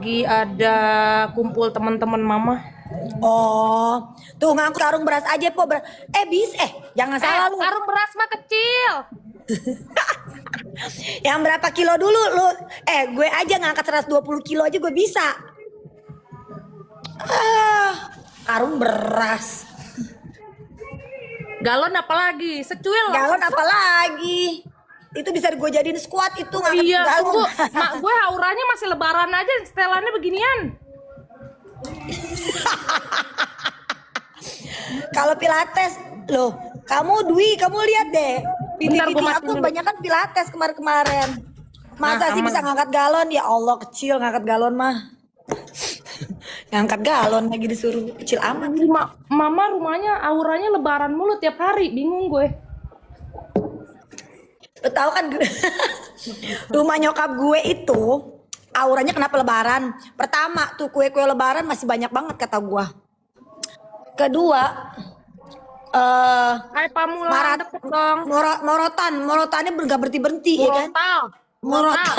lagi ada kumpul teman-teman mama. Oh, tuh ngangkut karung beras aja po. Jangan salah lu. Karung beras mah kecil. Yang berapa kilo dulu lu? Gue aja ngangkat 120 kilo aja gue bisa. Karung beras. Galon apa lagi? Secuil. Galon apa lagi? Itu bisa gue jadiin squat itu ngangkat Iya, galon. tunggu. Mak gue auranya masih lebaran aja, setelannya beginian. Kalau pilates, loh, kamu lihat deh. Bentar, Video gua aku matiin dulu. banyak kan pilates kemarin-kemarin. Masa Nah, sih aman. bisa ngangkat galon? Ya Allah, kecil ngangkat galon mah. Ngangkat galon lagi disuruh kecil amat. Mama rumahnya auranya lebaran mulu tiap hari, bingung gue. Lo tau kan rumah nyokap gue itu auranya kenapa lebaran? Pertama tuh kue-kue lebaran masih banyak banget kata gue. Kedua, Hai Pamulan, deket dong. morotannya nggak berhenti ya kan? Morotal. Morotan.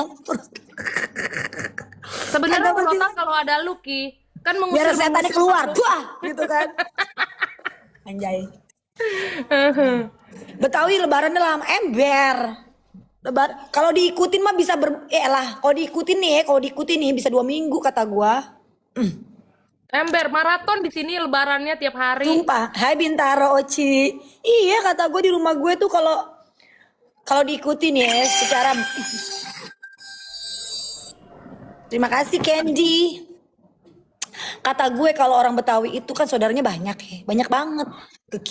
Sebenarnya Kagak berhenti. morotal kalau ada Lucky kan Biar mengusir setannya keluar, buah gitu kan? Anjay. Betawi lebarannya lama ember. Kalau diikutin mah bisa kalau diikutin nih bisa 2 minggu kata gua. Ember maraton di sini lebarannya tiap hari. Sumpah, hai Bintaro Oci. Iya kata gue di rumah gue tuh kalau diikutin ya secara. Terima kasih Candy. Kata gue kalau orang Betawi itu kan saudaranya banyak ya, banyak banget. Ke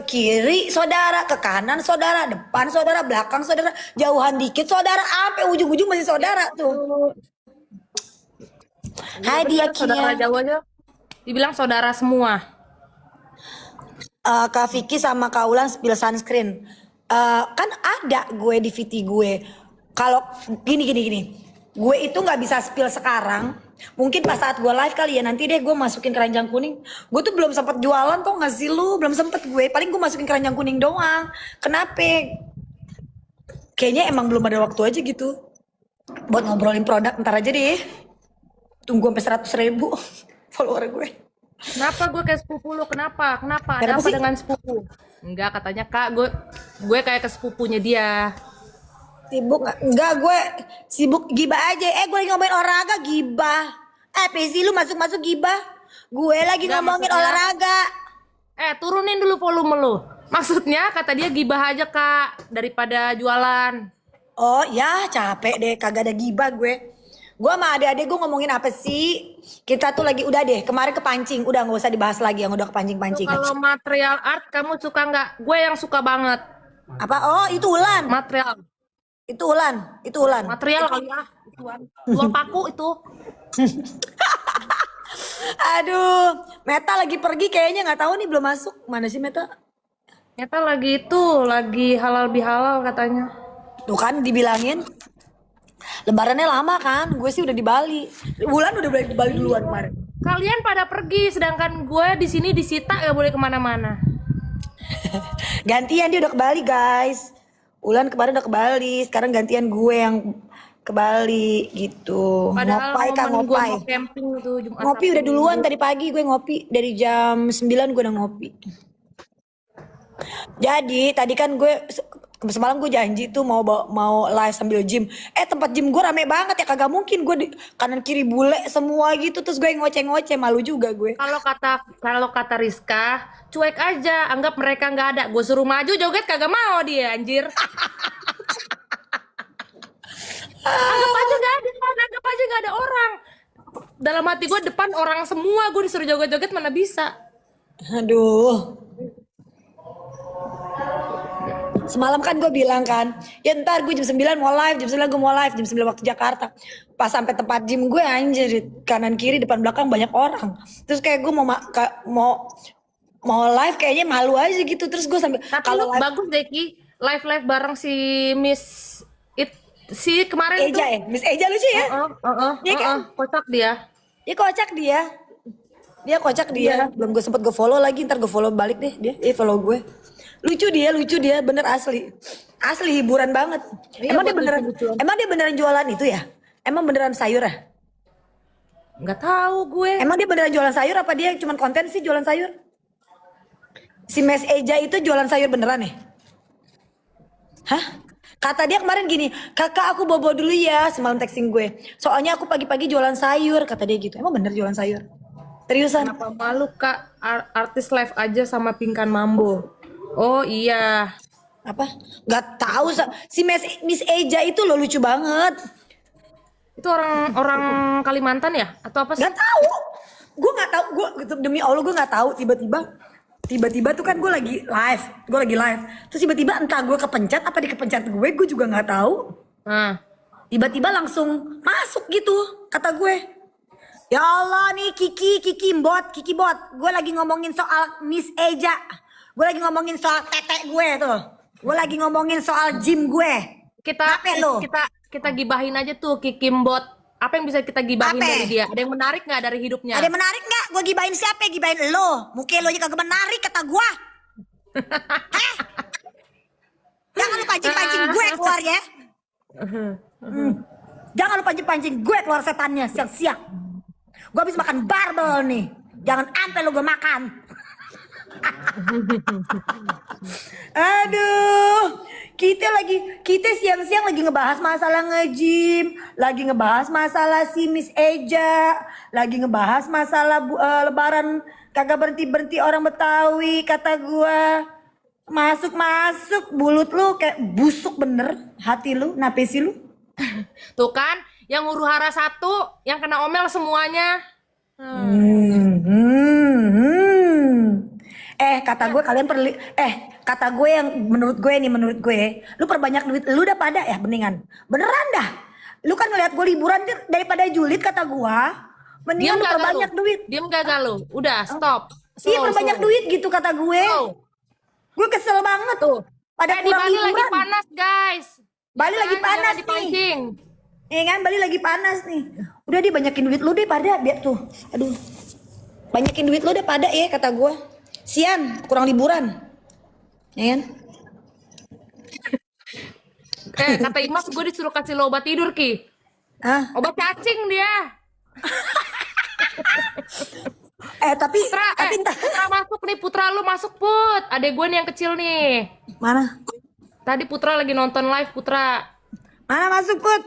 kiri saudara, ke kanan saudara, depan saudara, belakang saudara, jauhan dikit saudara, sampai ujung-ujung masih saudara tuh. Hai dia Saudara Kia. jauh aja. Dibilang saudara semua. Kak Vicky sama Kak Ulan spill sunscreen. Kan ada gue di VT gue. Kalau gini. Gue itu nggak bisa spill sekarang. Mungkin pas saat gue live kali ya. Nanti deh gue masukin keranjang kuning. Gue tuh belum sempet jualan tuh nggak sih lu? Belum sempet gue. Paling gue masukin keranjang kuning doang. Kenapa? Kayaknya emang belum ada waktu aja gitu. Buat ngobrolin produk ntar aja deh. Tunggu sampai 100.000 follower gue. Kenapa gue kayak sepupu lu? Kenapa? Ada Kenapa apa sih? dengan sepupu? Enggak, katanya Kak, gue kayak ke sepupunya dia. Sibuk enggak gue sibuk gibah aja. Gue lagi ngomongin olahraga gibah. PC lu masuk gibah. Gue lagi Enggak, ngomongin maksudnya- olahraga. Turunin dulu volume lu. Maksudnya kata dia gibah aja Kak, daripada jualan. Oh ya capek deh kagak ada gibah gue. Gue sama adik-adik gue ngomongin apa sih? Kita tuh lagi udah deh kemarin kepancing. Udah gak usah dibahas lagi yang udah kepancing-pancing. Kalau material art kamu suka nggak? Gue yang suka banget. Apa? Oh itu Ulan. Material Itu Ulan. kali ya. Dua paku itu. Aduh, Meta lagi pergi kayaknya nggak tahu nih belum masuk. Mana sih Meta? Ternyata lagi halal bihalal katanya. Tuh kan dibilangin. Lebarannya lama kan? Gue sih udah di Bali. Bulan udah balik di Bali duluan kemarin. Kalian pada pergi, sedangkan gue di sini disita gak boleh kemana-mana. Gantian dia udah ke Bali guys. Ulan kemarin udah ke Bali. Sekarang gantian gue yang ke Bali gitu. Padahal Ngopai kan momen gue ngopai. mau camping tuh Jumat. Ngopi Sabtu, udah duluan Minggu. tadi pagi gue ngopi. Dari jam 9 gue udah ngopi. Jadi tadi kan gue semalam gue janji tuh mau live sambil gym. Tempat gym gue rame banget ya kagak mungkin gue di kanan kiri bule semua gitu terus gue ngoceh-ngoceh malu juga gue. Kalau kata Rizka, cuek aja, anggap mereka nggak ada. Gue suruh maju joget kagak mau dia, anjir. Anggap aja nggak ada orang. Dalam hati gue depan orang semua, gue disuruh joget-joget mana bisa. Aduh. Semalam kan gue bilang kan, ya ntar gue jam 9 mau live, jam 9 gue mau live, jam 9 waktu Jakarta. Pas sampai tempat gym gue anjir, kanan kiri depan belakang banyak orang. Terus kayak gue mau live kayaknya malu aja gitu. Terus gue sambil Tapi kalau lu live bagus deh Ki, live bareng si Miss si kemarin Eja tuh. Miss Eja lucu ya. Iya kan? Kocak dia. Dia kocak dia. Dia kocak dia. Belum gue sempet gue follow lagi, ntar gue follow balik deh dia. Follow gue. Lucu dia bener asli hiburan banget. Iya, Emang dia buat beneran lucu-lucuan. emang dia beneran jualan itu ya? Emang beneran sayur ya? Nggak tahu gue. Emang dia beneran jualan sayur apa dia cuma konten sih jualan sayur? Si Mes Eja itu jualan sayur beneran ya? Hah? Kata dia kemarin gini, kakak aku bobo dulu ya, semalam texting gue. Soalnya aku pagi-pagi jualan sayur, kata dia gitu. Emang bener jualan sayur? Seriusan? Kenapa malu kak? Artis live aja sama Pinkan Mambo. Oh iya. Apa? Gak tahu. Si Miss Eja itu loh lucu banget. Itu orang Kalimantan ya? Atau apa sih? Gak tahu. Gue gak tahu. Gue demi Allah gue gak tahu. Tiba-tiba tuh kan gue lagi live. Terus tiba-tiba entah gue kepencet apa dikepencet gue juga nggak tahu. Nah, Tiba-tiba langsung masuk gitu kata gue. Ya Allah nih Kiki bot. Gue lagi ngomongin soal Miss Eja. Gue lagi ngomongin soal tete gue tuh. Gue lagi ngomongin soal gym gue. kita Apa lo? kita gibahin aja tuh Kikimbot. Apa yang bisa kita gibahin Apa? dari dia? Ada yang menarik nggak dari hidupnya? Ada yang menarik nggak? Gue gibahin siapa? Gibahin lo. Muka lo aja kagak menarik kata gue. Heh? Jangan lu pancing-pancing gue keluar ya. Jangan lu pancing-pancing gue keluar setannya siang-siang. Gue habis makan barbel nih. Jangan ampe lu gue makan. Aduh, kita siang-siang lagi ngebahas masalah nge-gym, lagi ngebahas masalah si Miss Eja, lagi ngebahas masalah lebaran kagak berhenti orang Betawi, kata gua. Masuk bulut lu kayak busuk bener, hati lu, napesi lu. Tuh kan, yang huru hara satu, yang kena omel semuanya. Kata gue kalian perlu kata gue yang menurut gue lu perbanyak duit lu udah pada ya beningan beneran dah lu kan ngeliat gue liburan daripada julid kata gue mendingan lu perbanyak duit. Diam gagal lu, udah stop. Iya perbanyak duit gitu kata gue. Gue kesel banget tuh. Pada di kurang Bali liburan. lagi panas guys. Bali lagi panas nih. Iya kan Bali lagi panas nih. Udah dia banyakin duit lu deh pada biar tuh. Aduh. Banyakin duit lu deh pada ya kata gue. Sian, kurang liburan. Ya kan? Kata Imas gue disuruh kasih lo obat tidur Ki. Hah? Obat cacing dia. Tapi Putra masuk nih, Putra lu masuk Put. Adek gue nih yang kecil nih. Mana? Tadi Putra lagi nonton live Putra. Mana masuk Put?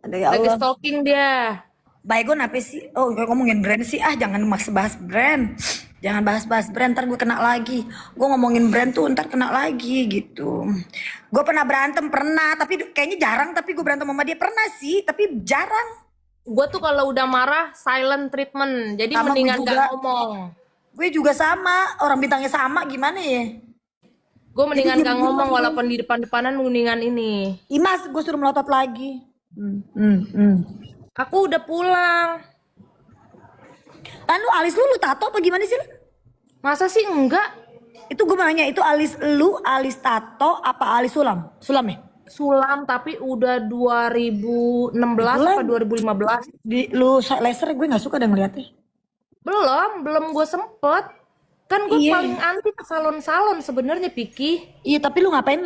Aduh ya Lagi Allah. stalking dia. Baygon apa sih? Oh ngomongin brand sih jangan maksa bahas brand. Jangan bahas brand ntar gue kena lagi. Gue ngomongin brand tuh ntar kena lagi gitu. Gue pernah berantem tapi kayaknya jarang tapi gue berantem sama dia pernah sih tapi jarang. Gue tuh kalau udah marah silent treatment. Jadi Sama mendingan gue gak juga. ngomong. Gue juga sama, orang bintangnya sama gimana ya? Gue mendingan Jadi gak diem-diem ngomong aja. walaupun di depan-depanan mendingan ini. Imas gue suruh melotot lagi. Aku udah pulang. Lalu alis lu tato apa gimana sih lu? Masa sih enggak? Itu gue mau nanya itu alis lu alis tato apa alis sulam? Sulam ya? Sulam tapi udah 2016 apa 2015. Lu laser gue nggak suka dan ngeliatnya. Belum gue sempet. Kan gue Iya. paling anti ke salon-salon sebenarnya Piki. Iya tapi lu ngapain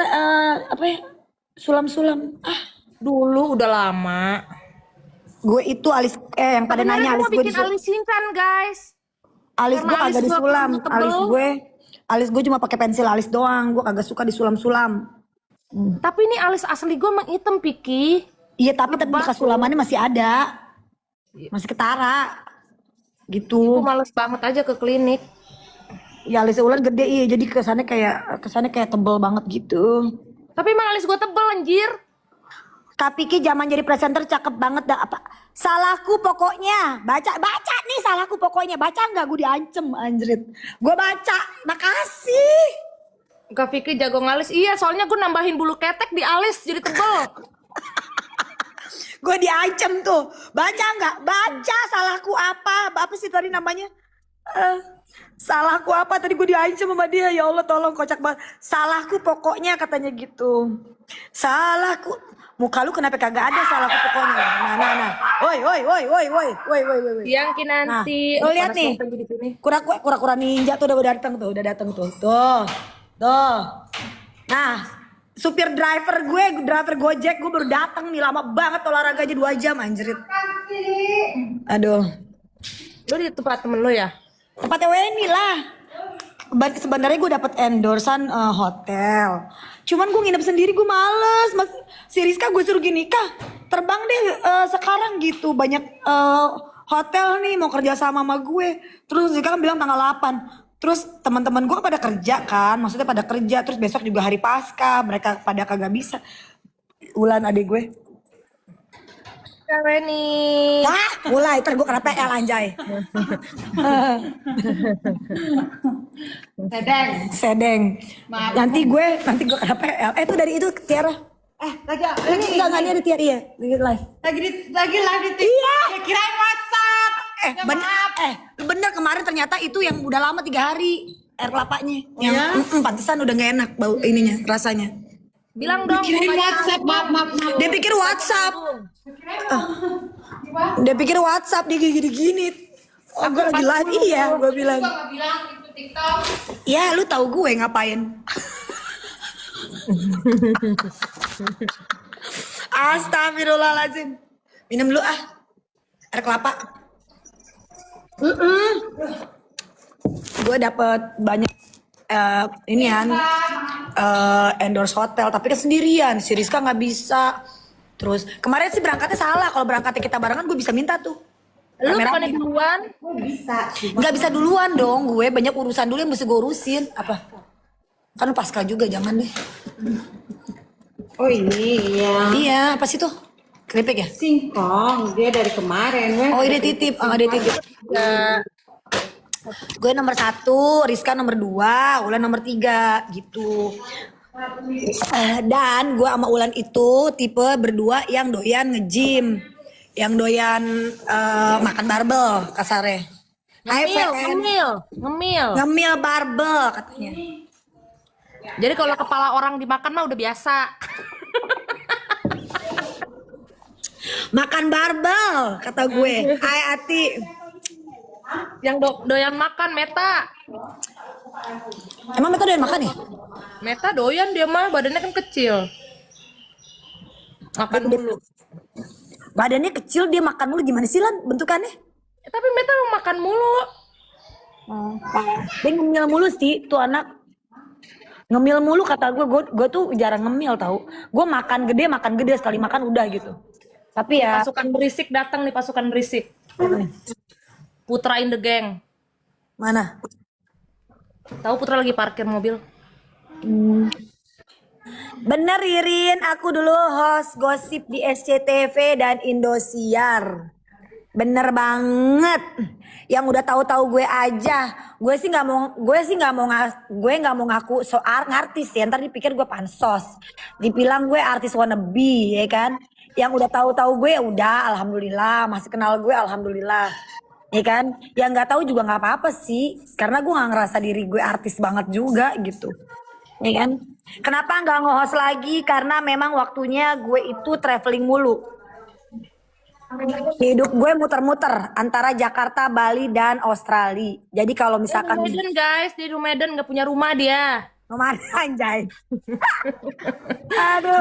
sulam-sulam? Dulu udah lama. Gue itu alis yang pada Sebenarnya nanya gue alis mau gue bikin alis Shinkan guys. alis gue karena alis kagak gue disulam. tebel. Alis gue cuma pakai pensil alis doang. Gue kagak suka disulam-sulam. Tapi ini alis asli gue emang hitam Piki. Iya tapi bekas sulamannya masih ada. Masih ketara. Gitu. Gue males banget aja ke klinik. Ya alisnya Ulan gede iya jadi kesannya kayak tebel banget gitu. Tapi emang alis gue tebel anjir. Tapi Ki zaman jadi presenter cakep banget dah apa? Salahku pokoknya. Baca nih salahku pokoknya. Baca nggak gue diancem anjrit. Gue baca. Makasih. Kak Fikri jago ngalis. Iya soalnya gue nambahin bulu ketek di alis jadi tebel. Gue diancem tuh. Baca nggak? Baca salahku apa? Apa sih tadi namanya? Salahku apa? Tadi gue diancem sama dia. Ya Allah tolong kocak banget. Salahku pokoknya katanya gitu. Salahku. Muka lu kenapa kagak ada salahku pokoknya? Nah. Woi. Yang nanti. Nah, lo lihat nih. Kura-kura ninja tuh udah datang tuh. Tuh. Nah, driver Gojek gue baru datang nih lama banget olahraga aja 2 jam anjrit. Aduh. Lu di tempat temen lu ya? Tempatnya Weni lah. Sebenarnya gue dapet endorsan hotel. Cuman gue nginep sendiri, gue males. Si Rizka gue suruh gini, Kak terbang deh sekarang gitu. Banyak hotel nih mau kerja sama gue. Terus Rizka kan bilang tanggal 8. Terus teman-teman gue pada kerja kan, maksudnya pada kerja. Terus besok juga hari Pasca, mereka pada kagak bisa. Ulan adik gue. Cewek nih. Mulai, ntar gue kena PL anjay. Sedeng. Maaf. Nanti gue kena PL. Itu dari itu Tiara. Ini enggak ada Tiara, iya. Live. Lagi live di TikTok. Iya. Ya kirain WhatsApp. Ya, maaf. Bener kemarin ternyata itu yang udah lama 3 hari air kelapanya. Yang pantesan udah gak enak bau ininya, rasanya. Bilang dong. Kirain mukanya WhatsApp, maaf. Dia pikir WhatsApp. Dia pikir WhatsApp, dia gini-gini. Oh, gue lagi live, iya, gue bilang. Gua nggak bilang itu TikTok. Ya, lu tahu gue ngapain? Astagfirullahaladzim. Minum dulu air kelapa. Gue dapet banyak endorse hotel, tapi kan sendirian. Si Rizka nggak bisa. Terus kemarin sih berangkatnya salah. Kalau berangkatnya kita barengan, gue bisa minta tuh. Lu bukannya Rame-rame. duluan? Nggak bisa duluan dong, gue banyak urusan dulu yang mesti gue urusin. Apa? Kan pasca juga, jangan deh. Oh ini ya. Iya, apa sih tuh? Keripik ya? Singkong dia dari kemarin. Weh. Oh, dia titip. Dia titip. Ya. Gue nomor 1, Rizka nomor 2, Ulan nomor 3 gitu. Dan gue sama Ulan itu tipe berdua yang doyan nge-gym, yang doyan makan barbel kasarnya. Ngemil barbel katanya. Jadi kalau kepala orang dimakan mah udah biasa. Makan barbel kata gue. Hai Ati. Yang doyan makan Meta. Emang Meta doyan makan ya? Meta doyan dia mah, badannya kan kecil. Makan dulu. Badannya kecil, dia makan mulu, gimana sih Lan bentukannya? Tapi Meta makan mulu. Dia ngemil mulu sih tuh anak. Ngemil mulu kata gue tuh jarang ngemil tau. Gue makan gede sekali makan udah gitu. Tapi ya Pasukan berisik datang nih, pasukan berisik. Putra in the gang. mana? Tahu Putra lagi parkir mobil. Bener Ririn, aku dulu host gosip di SCTV dan Indosiar. Bener banget. Yang udah tahu-tahu gue aja. Gue nggak mau ngaku soal ngartis ya. Ntar dipikir gue pansos. Dibilang gue artis wannabe ya kan. Yang udah tahu-tahu gue ya udah alhamdulillah, masih kenal gue alhamdulillah. Ya kan? Yang nggak tahu juga nggak apa-apa sih. Karena gue nggak ngerasa diri gue artis banget juga gitu. Ya kan? Kenapa nggak nge-host lagi? Karena memang waktunya gue itu traveling mulu. Hidup gue muter-muter antara Jakarta, Bali, dan Australia. Jadi kalau misalkan Di Medan guys, di Medan nggak punya rumah dia. kemana anjay? Dia Aduh.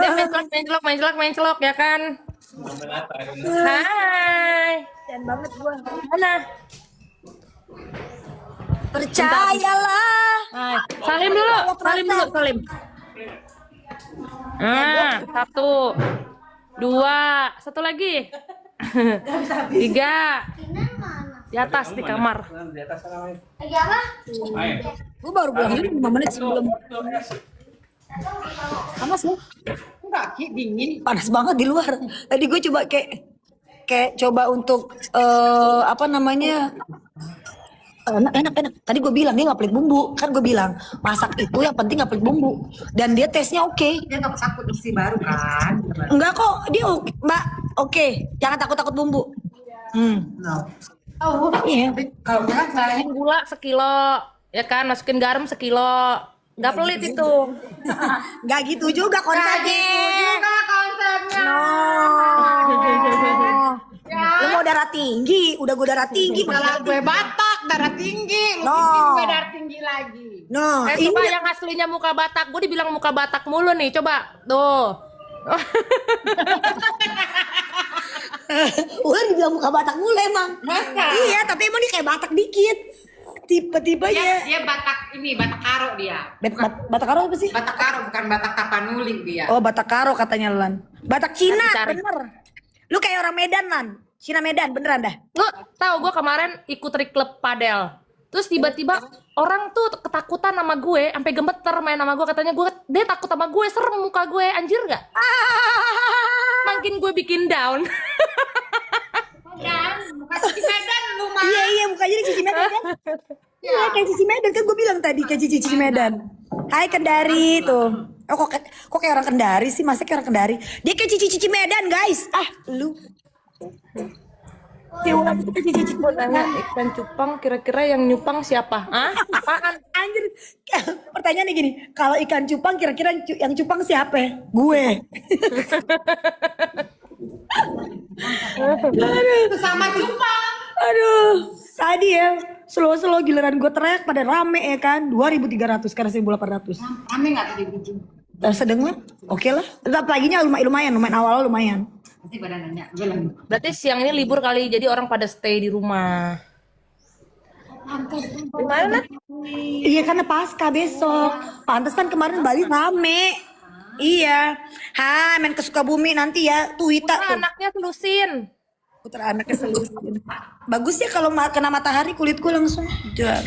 main celok ya kan? Hai. Kasian banget gue. Mana? Percayalah. Hai. Salim dulu, salim. Satu, dua, satu lagi. 3. Di atas di kamar. Gue baru pulang ini 5 menit sebelum. Panas loh. Enggak, Ki, dingin. Panas banget di luar. Tadi gue coba kayak coba untuk apa namanya, enak. Tadi gue bilang dia nggak pelit bumbu, kan gue bilang masak itu yang penting nggak pelit bumbu, dan dia tesnya oke. Dia nggak takut isi baru kan? Enggak kok, dia Mbak oke, jangan takut bumbu. Oh, Iya. kalau bilang saya Masukin gula sekilo, ya kan? Masukin garam sekilo. Nggak pelit itu. Nggak gitu juga konsepnya. juga konsepnya. No. Lu mau darah tinggi, udah gue darah tinggi. Kalau gue Batak, darah tinggi, lu No. bikin gue darah tinggi lagi. No, ini Coba yang aslinya muka Batak. Gue dibilang muka Batak mulu nih. Coba tuh. Ular dibilang muka Batak mulu emang. Masa? Iya, tapi emang dia kayak Batak dikit. Tipe-tipe ya. Dia Batak ini, Batak Karo dia. Batak Karo apa sih? Batak Karo bukan Batak Tapanuli dia. Oh, Batak Karo katanya Lan. Batak Cina, Cari. bener. Lu kayak orang Medan Lan. Cina Medan, beneran dah. Lu tahu gue kemarin ikut trik klub padel. Terus tiba-tiba orang tuh ketakutan sama gue, sampai gemeter main sama gue, katanya dia takut sama gue, serem muka gue, anjir gak? Makin gue bikin down. Medan, bukan Cici Medan lu mah. Iya, mukanya di Cici Medan kan? Iya, kayak Cici Medan kan gue bilang tadi kayak Cici Medan. Hai Kendari tuh. Oh kok kayak orang Kendari sih? Masa kayak orang Kendari? Dia kayak Cici Medan, guys. Ah, lu. Dia ulang itu kayak Cici Gue Medan. nanya ikan cupang kira-kira yang nyupang siapa? Hah? Apaan? Anjir. Pertanyaannya gini, kalau ikan cupang kira-kira yang cupang siapa? Gue. Itu sama cupang. Aduh, tadi ya slow giliran gue teriak pada rame ya kan 2.300 karena 1.800. Rame nggak tadi biji? Sedang mah oke lah. Tetap paginya lumayan awal lumayan. Nanti pada nanya, bilang. Berarti siang ini libur kali, jadi orang pada stay di rumah. Gimana? Iya karena pasca besok. Pantesan kemarin Bali rame. Iya. Ha, main ke Sukabumi nanti ya. Tuh Wita Putra tuh. anaknya telusin. Putra anaknya selusin. Bagus ya kalau kena matahari kulitku langsung. Jar.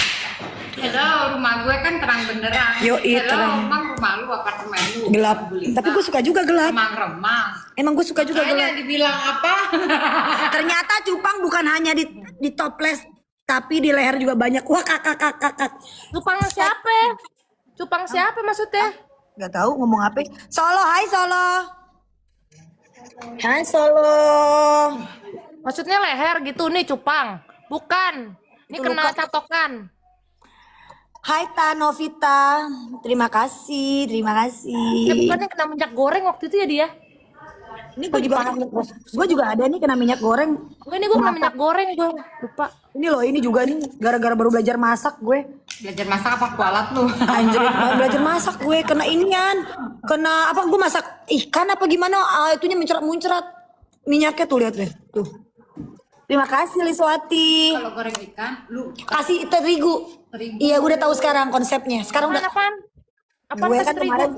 Hello, rumah gue kan terang benderang. Yoi, Hello, terang. emang rumah lu apartemen lu. Gelap. Tapi gue suka juga gelap. remang-remang. Emang gue suka juga gelap. Kayaknya dibilang apa? Ternyata cupang bukan hanya di toples tapi di leher juga banyak. Wah kakak. Cupang siapa? Cupang siapa maksudnya? Gak tahu ngomong apa. Solo, hai Solo. Hai Solo. Maksudnya leher gitu nih cupang. Bukan. Ini Itu kena luka. catokan. Hai Tanovita. Terima kasih. Ya bukannya kena minyak goreng waktu itu ya dia? Ini gue juga ada nih kena minyak goreng. Gue ini gue kena minyak goreng gue lupa. Ini loh, ini juga nih gara-gara baru belajar masak gue. Belajar masak apa kualat lu? Anjir, belajar masak gue kena inian. Kena apa gue masak ikan apa gimana? Itunya muncrat-muncrat. Minyaknya tuh lihat deh. Tuh. Terima kasih Liswati. Kalau goreng ikan, lu Kasih terigu. Iya, gue udah tahu sekarang konsepnya. Sekarang udah Apaan? Apaan gue kasih kan terigu? kemarin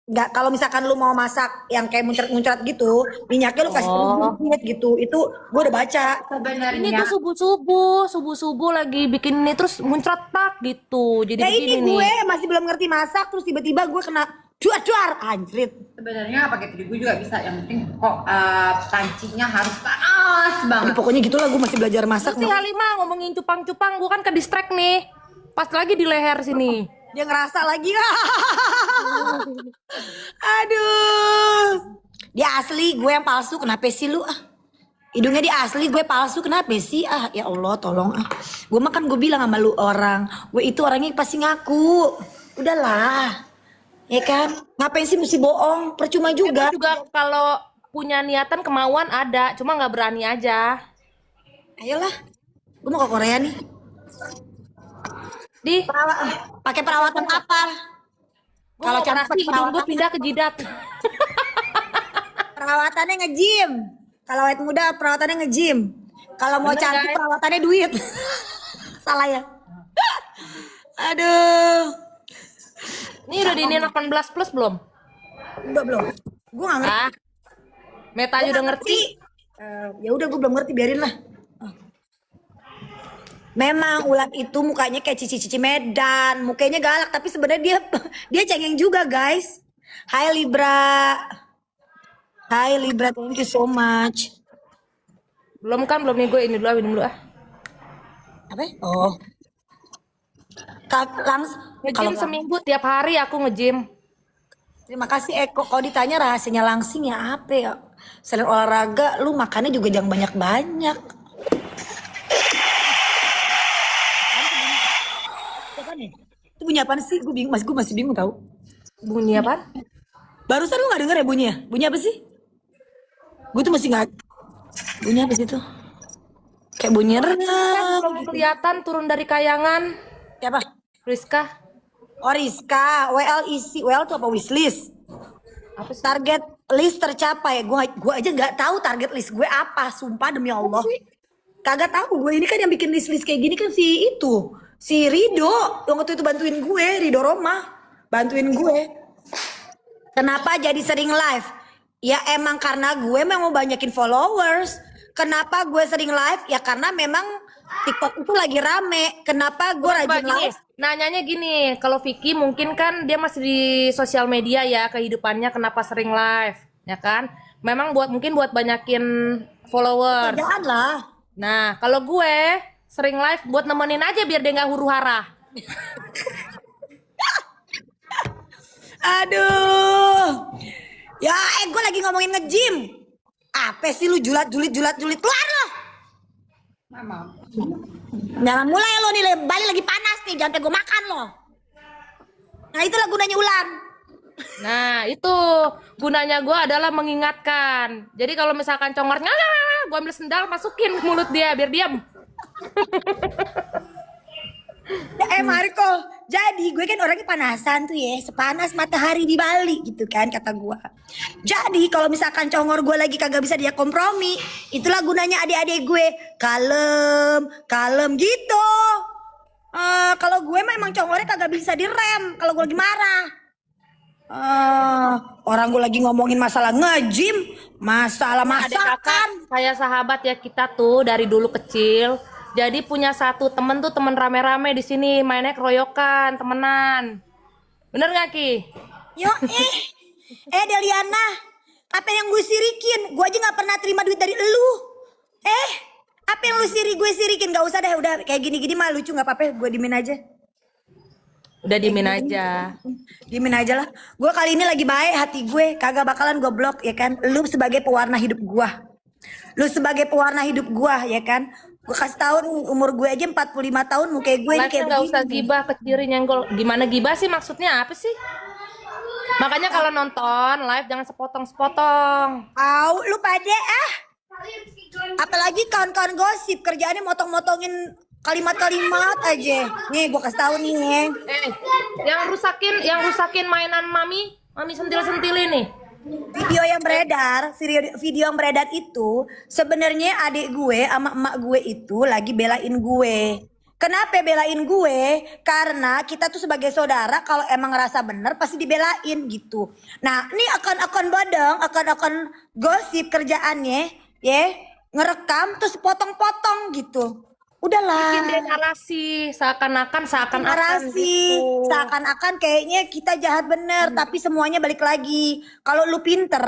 nggak, kalau misalkan lu mau masak yang kayak muncrat-muncrat gitu, minyaknya lu kasih terigu dikit gitu. Itu gue udah baca. sebenarnya Ini tuh subuh-subuh lagi bikin ini terus muncrat tak gitu. Jadi Kayak begini ini nih. gue masih belum ngerti masak, terus tiba-tiba gue kena cuar-cuar, anjrit. sebenarnya pakai terigu juga bisa. Yang penting kok pancinya harus panas banget. Pokoknya gitulah gue masih belajar masak. Terus si Halimah ngomongin cupang-cupang, gue kan ke distract nih. Pas lagi di leher sini. Dia ngerasa lagi. Aduh. Dia asli, gue yang palsu. Kenapa sih lu? Hidungnya dia asli, gue palsu. Kenapa sih? Ya Allah, tolong. Gue makan gue bilang sama lu orang. Gue itu orangnya pasti ngaku. Udahlah. Ya kan? Ngapain sih mesti bohong? Percuma juga. Gue juga kalau punya niatan kemauan ada, cuma nggak berani aja. Ayolah. Gue mau ke Korea nih. Di Pakai perawatan apa? kalau Kalau operasi hidung gue pindah ke jidat. Perawatannya nge-gym. Kalau awet muda perawatannya nge-gym. Kalau mau Bener, cantik guys. perawatannya duit. Salah ya? Aduh. Ini udah di ini 18 plus belum? Udah belum? Gue gak ngerti. Ah, Meta aja udah ngerti. Ya udah gue belum ngerti, biarin lah. Memang ulat itu mukanya kayak Cici Medan, mukanya galak tapi sebenarnya dia cengeng juga guys. Hai Libra, thank you so much. Belum kan, belum nih gue ini dulu ah. Apa? Oh, Nge-gym seminggu tiap hari aku nge-gym. terima kasih Eko. Kalau ditanya rahasianya langsing ya apa ya? Selain olahraga, lu makannya juga jangan banyak-banyak. Itu bunyi apaan sih? Gue masih bingung tau. Bunyi apa? Barusan lu gak denger ya bunyinya? Bunyi apa sih? Gue tuh masih gak... Bunyi apa sih tuh? Kayak bunyi Kan renang. belum kelihatan turun dari kayangan. Siapa? Rizka. Oh Rizka, WL isi. WL tuh apa? Wishlist. Apa sih? Target list tercapai. Gua aja nggak tahu target list gue apa, sumpah demi Allah. Kagak tahu gue, ini kan yang bikin list-list kayak gini kan si Rido yang waktu itu bantuin gue, Rido Roma bantuin gue. Kenapa jadi sering live? Ya emang karena gue memang mau banyakin followers. Kenapa gue sering live? Ya karena memang TikTok itu lagi rame. Kenapa gue Coba rajin gini, live? nanyanya gini, kalau Vicky mungkin kan dia masih di sosial media ya kehidupannya, kenapa sering live, ya kan? Memang mungkin buat banyakin followers. Kerjaan lah. Nah, kalau gue sering live buat nemenin aja biar dia nggak huru hara. Aduh. Ya, gue lagi ngomongin nge-gym. Apa sih lu julit keluar lo. Mama. Jangan mulai lo nih, Bali lagi panas nih, jangan sampai gue makan lo. Nah, itulah gunanya Ulan. Nah, itu gunanya gue adalah mengingatkan. Jadi kalau misalkan congornya, gue ambil sendal masukin ke mulut dia biar diam. Marco, jadi gue kan orangnya panasan tuh ya, sepanas matahari di Bali gitu kan kata gue. Jadi kalau misalkan congor gue lagi kagak bisa dia kompromi, itulah gunanya adik-adik gue kalem gitu. Kalau gue memang congornya kagak bisa direm kalau gue lagi marah. Orang gue lagi ngomongin masalah nge-gym, masalah Adik masakan. kakak, kayak sahabat ya kita tuh dari dulu kecil. Jadi punya satu temen tuh temen rame-rame di sini mainnya keroyokan, temenan. Bener nggak Ki? Yo Deliana, apa yang gue sirikin? Gue aja nggak pernah terima duit dari elu. Apa yang lu gue sirikin? Gak usah deh, udah kayak gini-gini mah lucu nggak apa-apa, gue dimin aja. Udah diemin aja. Dimin aja lah. Gue kali ini lagi baik hati gue, kagak bakalan gue blok ya kan. Lu sebagai pewarna hidup gue. Lu sebagai pewarna hidup gue ya kan. Gue kasih tahu nih, umur gue aja 45 tahun, muka gue ini Live-nya kayak nggak begini. usah gibah ke kiri nyenggol. Gimana gibah sih maksudnya apa sih? Makanya kalau nonton live jangan sepotong-sepotong. Lu pade apalagi kawan-kawan gosip kerjaannya motong-motongin kalimat-kalimat aja. Nih gue kasih tahu nih. Yang rusakin mainan mami sentil-sentil ini. Video yang beredar itu sebenarnya adik gue sama emak gue itu lagi belain gue. Kenapa belain gue? Karena kita tuh sebagai saudara kalau emang ngerasa bener pasti dibelain gitu. Nah, ini akun bodong, akun gosip kerjaannya, ya ngerekam terus potong-potong gitu. Udahlah. Bikin dia narasi seakan-akan Narasi gitu. seakan-akan kayaknya kita jahat bener, tapi semuanya balik lagi. Kalau lu pinter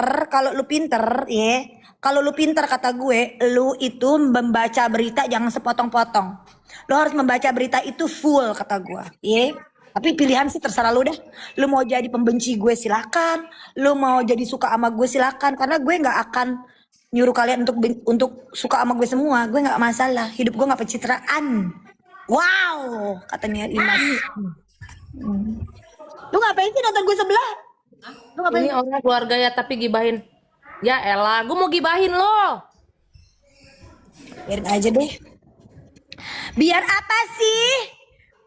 ya, kalau lu pinter kata gue, lu itu membaca berita jangan sepotong-potong. Lu harus membaca berita itu full kata gue, ya. Tapi pilihan sih terserah lu dah. Lu mau jadi pembenci gue silakan, lu mau jadi suka sama gue silakan, karena gue nggak akan nyuruh kalian untuk suka sama gue semua. Gue nggak masalah, hidup gue nggak pencitraan. Wow, katanya Imas. Lu ngapain sih nonton gue sebelah? Lu ngapain? Ini orang keluarga ya tapi gibahin. Ya elah, gue mau gibahin lo. Biarin aja deh. Biar apa sih?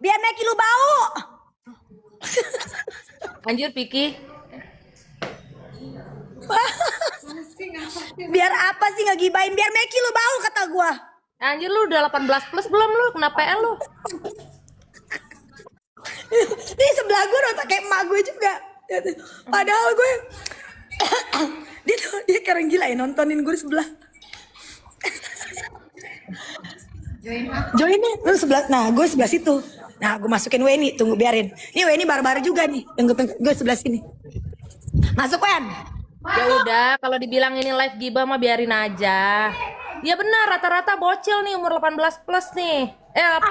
Biar Meki lu bau. Anjir Piki. Biar apa sih ngegibain? Biar Meki lu bau kata gua. Anjir lu udah 18 plus belum lu? Kenapa lu? Nih sebelah gue nonton kayak emak gue juga. Padahal gue dia kayak orang gila ya nontonin gue di sebelah. Join nih, lu sebelah. Nah, gue sebelah situ. Nah, gue masukin Weni, tunggu biarin. Ini Weni barbar juga nih. Tunggu, gue sebelah sini. Masuk Wen. Ya udah, kalau dibilang ini live gibah mah biarin aja. Ya benar, rata-rata bocil nih umur 18 plus nih.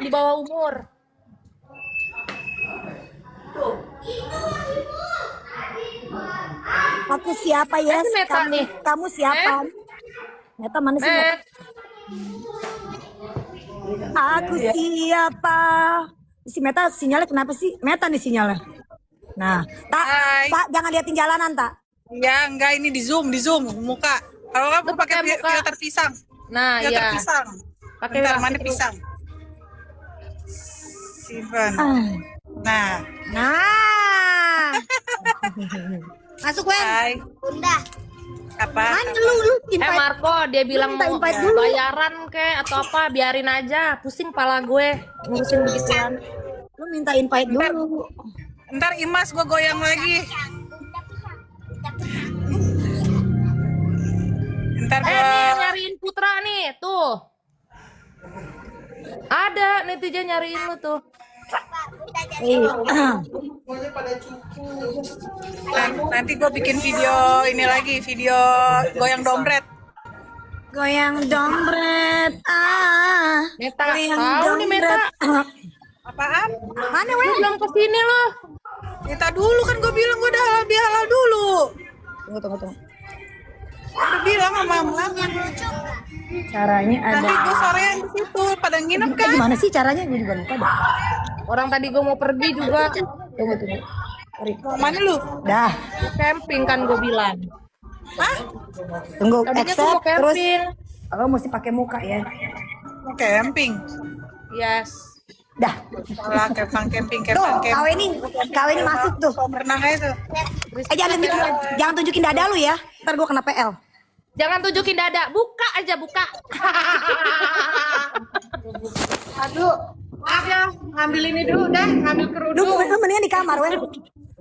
Di bawah umur. Aku siapa ya? Ini Meta nih. Kamu siapa? Meta mana sih? Meta? Aku siapa? Si Meta sinyalnya kenapa sih? Meta nih sinyalnya. Nah, tak jangan liatin jalanan tak. Ya enggak, ini di zoom muka. Kalau kamu pakai filter pisang. Nah, filter iya. pisang. Pakai mana pisang? Simpan. Nah. Masuk Wen. Hai. Bunda. Apa? Kan lu invite. Marco, dia bilang minta mau invite dulu. bayaran atau apa, biarin aja. Pusing pala gue ngurusin begituan. Lu minta invite dulu. Ntar Imas gue goyang lagi. Ntar Nih gue yang nyariin Putra nih, tuh. Ada netizen nyariin lu tuh. nanti gue bikin video ini lagi, video goyang dompet. Goyang dompet. Meta, Goyang tahu nih Meta. Apaan? Mana Lu weh? belum kesini lo. Kita dulu kan gue bilang gue udah halal dulu. Tunggu. Udah bilang sama mama. Caranya ada. Nanti gue sorean di situ pada nginep kan. Gimana sih caranya? Gue juga lupa dah. Orang tadi gue mau pergi juga. Tunggu. Sorry. Mau mana lu? Dah. Camping kan gue bilang. Hah? Tunggu. Tadinya gue mau Accept terus. camping. Lo mesti pakai muka ya. Mau camping. Yes. Dah. Salah camping. Tuh, kau ini masuk tuh. Pernah aja tuh. Jangan tunjukin dada lu ya. Ntar gue kena PL. Jangan tunjukin dada, buka aja buka. Aduh, maaf ya, ngambil ini dulu dah, ngambil Lu kerudung. mendingan di kamar weh.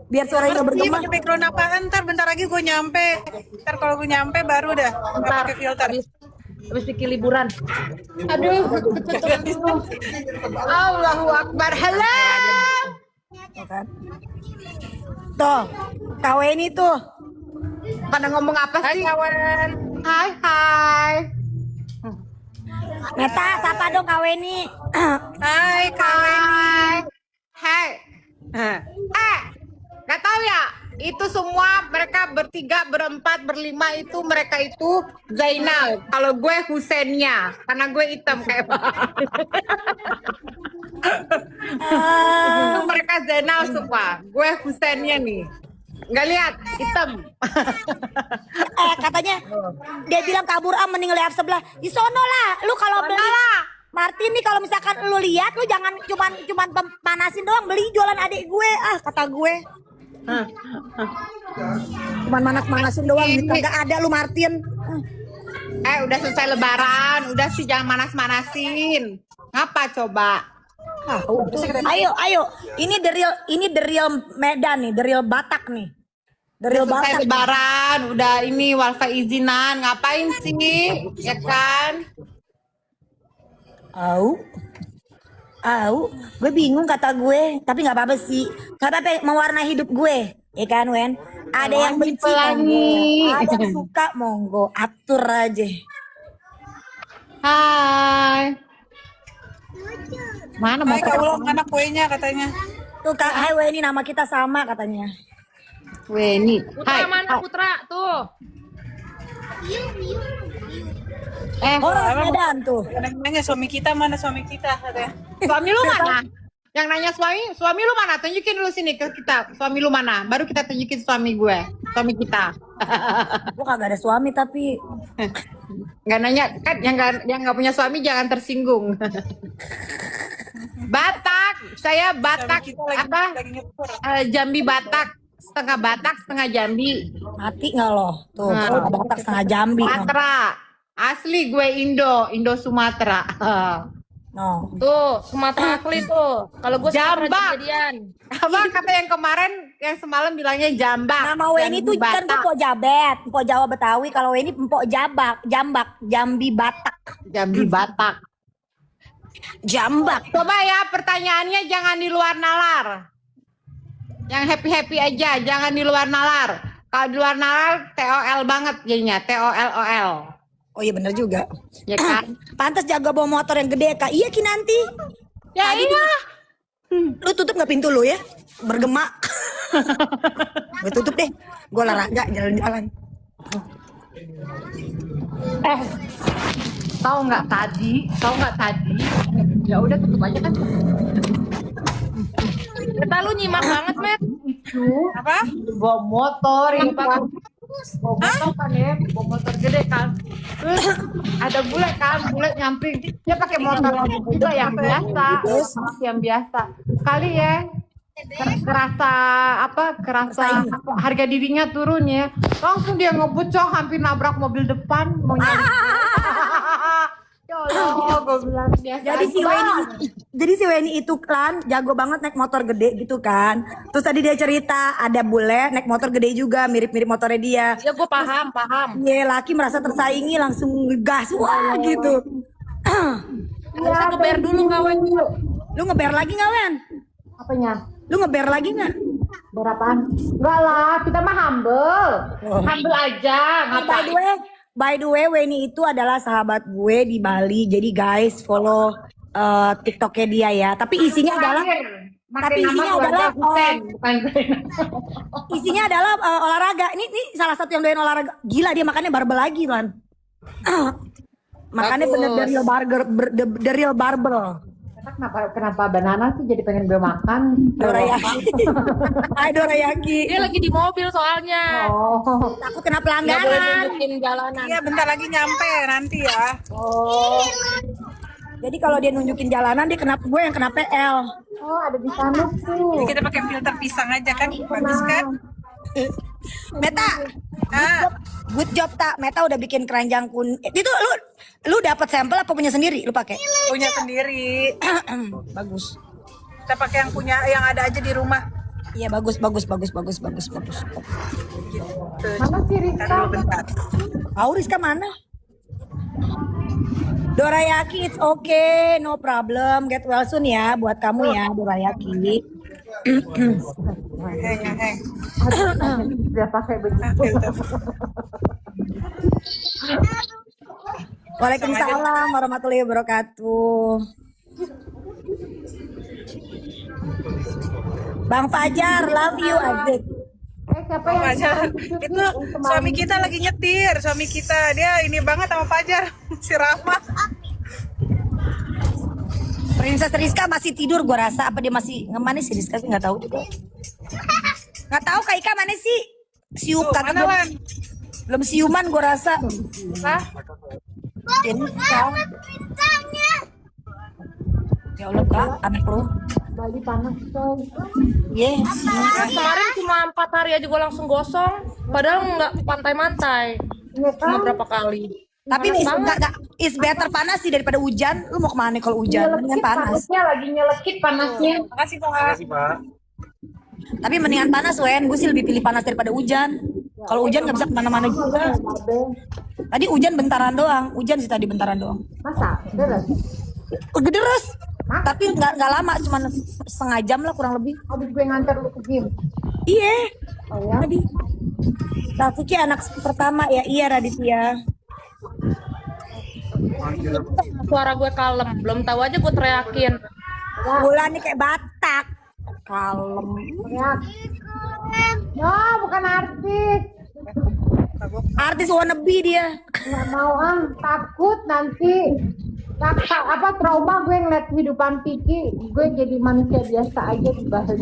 Biar suaranya gak Iya bergema. pakai background apaan? Ntar bentar lagi gue nyampe. Ntar kalau gue nyampe baru dah. Nggak Ntar pakai filter. habis bikin liburan. Aduh, Allahu Akbar, halal. Tuh kan. Tuh, kau ini tuh. Pada ngomong apa Hai sih? kawan. Hai. Meta, sapa dong kau ini. Hai Hai. Hai. Gak tahu ya? Itu semua mereka bertiga, berempat, berlima itu mereka itu Zainal. Kalau gue Husennya, karena gue hitam kayak itu mereka Zainal semua. Gue Husennya nih. Nggak lihat, hitam. Katanya dia bilang kabur mending lihat sebelah. Di sono lah. Lu kalau beli Martin nih kalau misalkan lu lihat lu jangan cuman panasin doang, beli jualan adik gue. Kata gue. Cuman manas-manasin doang, kagak ada lu Martin. Udah selesai lebaran, udah sih jangan manas-manasin. Ngapa coba? Ayo. Ini the real Medan nih, the real Batak nih. The real Selesai Batak. lebaran, udah ini wifi izinan, ngapain sih? Ya kan? Gue bingung kata gue, tapi nggak apa-apa sih. Nggak apa-apa, mewarnai hidup gue, ya kan Wen? Ada yang benci, pelangi. monggo. Ada yang suka, monggo. Atur aja. Hai. Mana mau Hai Kak Ulang, mana kuenya katanya. Tuh Kak, hai Weni, nama kita sama katanya. Weni. Putra mana Putra tuh? Orang Medan tuh. Nanya suami kita mana suami kita katanya. Suami lu mana? Yang nanya suami lu mana? Tunjukin dulu sini ke kita. Suami lu mana? Baru kita tunjukin suami gue. Suami kita. Gue kagak ada suami tapi Nggak nanya kan yang nggak punya suami jangan tersinggung. Batak, saya Batak Suami kita apa? lagi nyetor. Jambi Batak, setengah Jambi. mati nggak loh? Tuh, setengah Batak setengah Jambi. Sumatera. Asli gue Indo Sumatera. No. Tuh, Sumatera asli tuh. Kalau gue Sumatera Jambak. kejadian. Apa kata yang kemarin yang semalam bilangnya Jambak. Nama Weni tuh kan tuh Mpok Jabet, Mpok Jawa Betawi. Kalau Weni Mpok Jambak, Jambi Batak. Jambi Batak. Jambak. Coba ya pertanyaannya jangan di luar nalar. Yang happy aja, jangan di luar nalar. Kalau di luar nalar TOL banget jadinya, TOLOL. Oh iya bener juga. Ya kan? Pantas jaga bawa motor yang gede Kak. Iya Ki nanti. Ya iya. Lu tutup nggak pintu lu ya? Bergema. Gue tutup deh. Gue olahraga jalan-jalan. Tahu nggak tadi? Ya udah tutup aja kan. Kita lu nyimak banget, Met. Apa? Bawa motor ini Bawa kan. Bawa motor kan ya, bawa motor gede kan. Terus ada bule nyamping. Dia pakai motor juga yang biasa. Yang biasa. Kali ya kerasa harga dirinya turun ya, langsung dia ngebut cok, hampir nabrak mobil depan mau nyari. Ya Allah, gue bilang biasa Jadi si Weni itu kan jago banget naik motor gede gitu kan. Terus tadi dia cerita ada bule naik motor gede juga mirip-mirip motornya dia. Ya gue paham. Iya, laki merasa tersaingi langsung gas wah gitu. Harusnya ngeber dulu kawan. Lu ngeber lagi nggak Wen? apanya? Lu ngeber lagi nggak? Berapaan? Enggak lah, kita mah humble. Humble aja. By the way, Weni itu adalah sahabat gue di Bali. Jadi guys follow TikToknya dia ya. Tapi isinya adalah isinya adalah olahraga. Ini salah satu yang doyan olahraga. Gila dia makannya barbel lagi kan. Makannya bener the real barbel. Kenapa banana sih jadi pengen gue makan? Dorayaki. Hai Dorayaki. Dia lagi di mobil soalnya. Oh. Takut kena Nggak boleh pelanggaran. nunjukin jalanan. Iya bentar lagi nyampe nanti ya. Oh. Jadi kalau dia nunjukin jalanan dia kena gue yang kena PL. Oh, ada di sana tuh. Jadi kita pakai filter pisang aja kan, bagus kan? Meta, good job tak. Meta udah bikin keranjang Itu lu dapat sampel apa punya sendiri? Lu pakai? Punya sendiri. Bagus. Kita pakai yang punya yang ada aja di rumah. Iya bagus. Mana sih Rizka? Ntar dulu bentar. Tahu Rizka mana? Dorayaki it's okay, no problem. Get well soon ya buat kamu ya Dorayaki. Heng. Dia pakai begitu. Filter. Waalaikumsalam warahmatullahi wabarakatuh. Bang Fajar, love you Azik. Siapa yang Fajar itu suami kita lagi nyetir, suami kita dia ini banget sama Fajar si Rahma. Princess Rizka masih tidur gua rasa, apa dia masih ngemana sih Rizka sih nggak tahu juga. Nggak tahu Kak Ika mana sih? Siup Tuh, kagak mana, Wan? belum siuman gua rasa. Hah? Rizka. Ya Allah Kak, anak lu. Bali panas coy. Yes. Kemarin cuma 4 hari aja gue langsung gosong. Padahal nggak pantai-mantai. Iya Cuma kan? berapa kali. Tapi Panas banget. it's better panas sih daripada hujan. Lu mau kemana kalau hujan? Mendingan panas. Panasnya lagi nyelekit panasnya. Makasih Pak. Tapi mendingan panas, Wen. Gue sih lebih pilih panas daripada hujan. Kalau hujan nggak bisa kemana-mana juga. Tadi hujan bentaran doang. Hujan sih tadi bentaran doang. Masa? Beres? Gederes. Tapi nggak lama, cuma setengah jam lah kurang lebih. Habis gue nganter lu ke gym. Iya. Oh ya? Tadi. Rafiki anak pertama ya, iya Raditya. Suara gue kalem. Belum tahu aja gue teriakin. Bulan nih kayak Batak. Kalem. Ya. No, bukan artis. Artis wannabe dia. Nggak mau takut nanti. Trauma gue ngeliat kehidupan Vicky, gue jadi manusia biasa aja di Bali.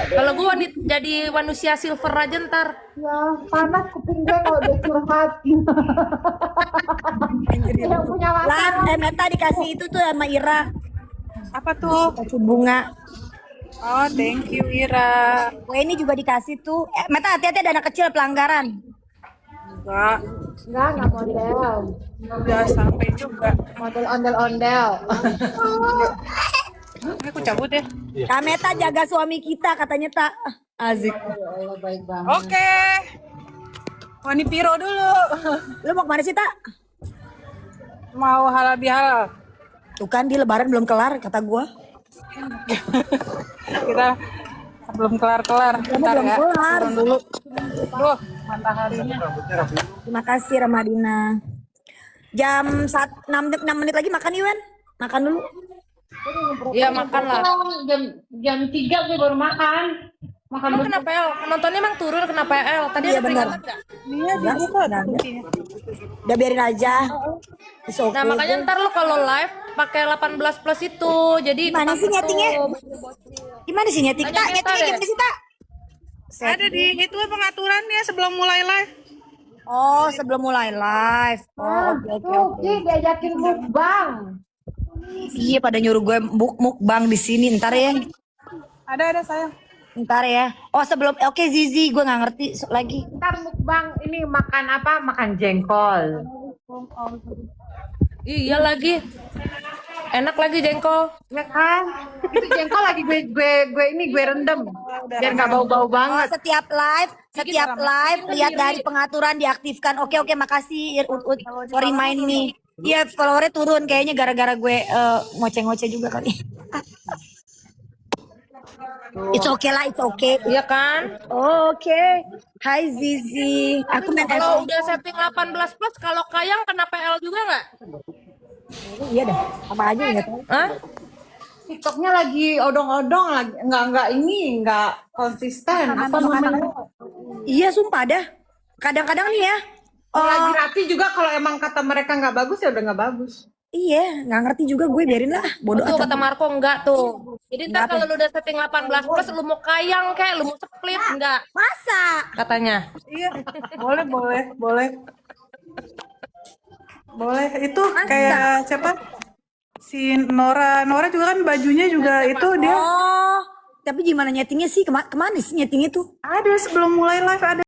Kalau gue jadi manusia silver aja ntar. Ya, panas kuping gue kalau udah curhat. Yang punya masalah. Meta dikasih itu tuh sama Ira. Apa tuh? Kasih bunga. Oh, thank you Ira. Ini juga dikasih tuh. Meta hati-hati ada anak kecil pelanggaran. Enggak model. udah sampai juga. Model ondel-ondel. Aku cabut ya. Kak Meta jaga suami kita katanya tak. Azik. Ya Allah, baik banget. Oke. Wani Piro dulu. Lu mau kemana sih tak? Mau halal bihalal. Tuh kan di lebaran belum kelar kata gua. Kita belum kelar-kelar. Bentar belum ya. kelar. Turun dulu. Duh, mataharinya. Terima kasih Ramadina. Jam 6 menit lagi makan Iwan. Makan dulu. Iya makan lah. Jam 3 gue baru makan. Emang kenapa El? Penontonnya emang turun kenapa El? Tadi Iya, ada benar. peringatan nggak? Iya, Enggak, dia kok enggak. kuncinya. Udah biarin aja. It's okay. Nah makanya ntar lo kalau live pakai 18 plus itu. Jadi Gimana sih tetap nyetingnya? tuh. Gimana sih nyeting? Tanya Tak, Meta nyetingnya deh. gimana sih tak? Ada di itu pengaturannya sebelum mulai live. Oh sebelum mulai live. Oh oke. Tuh, Ki diajakin mukbang. Iya pada nyuruh gue mukbang di sini ntar ya. Ada sayang. Ntar ya. Oh sebelum oke Zizi gue nggak ngerti lagi. Ntar mukbang ini makan apa? Makan jengkol. Iya lagi. Enak lagi jengkol. Ya kan? Itu jengkol lagi gue rendam. Biar nggak bau-bau Oh, banget. setiap live lihat dari pengaturan diaktifkan. Oke makasih Ut for remind me. Iya followernya turun kayaknya gara-gara gue ngoceh-ngoceh juga kali. It's okay lah, it's okay. Iya kan? Oke. Hai Zizi. Aku main Kalau udah setting 18 plus, kalau Kayang kena PL juga nggak? Iya dah. Apa aja nggak tahu. Hah? TikToknya lagi odong-odong lagi nggak konsisten. Apa namanya? Iya sumpah dah. Kadang-kadang nih ya. Lagi rapi juga kalau emang kata mereka nggak bagus ya udah nggak bagus. Iya, nggak ngerti juga gue biarin lah. Bodoh Tuh amat. kata Marco enggak tuh. Jadi ntar kalau lu udah setting 18 plus, lu mau Kayang kayak, lu mau split enggak? Masa? Katanya. Iya, boleh. Boleh. Itu kayak siapa? Si Nora juga kan bajunya juga itu dia Oh, tapi gimana nyetingnya sih? Kemana sih nyetingnya tuh? ada sebelum mulai live ada.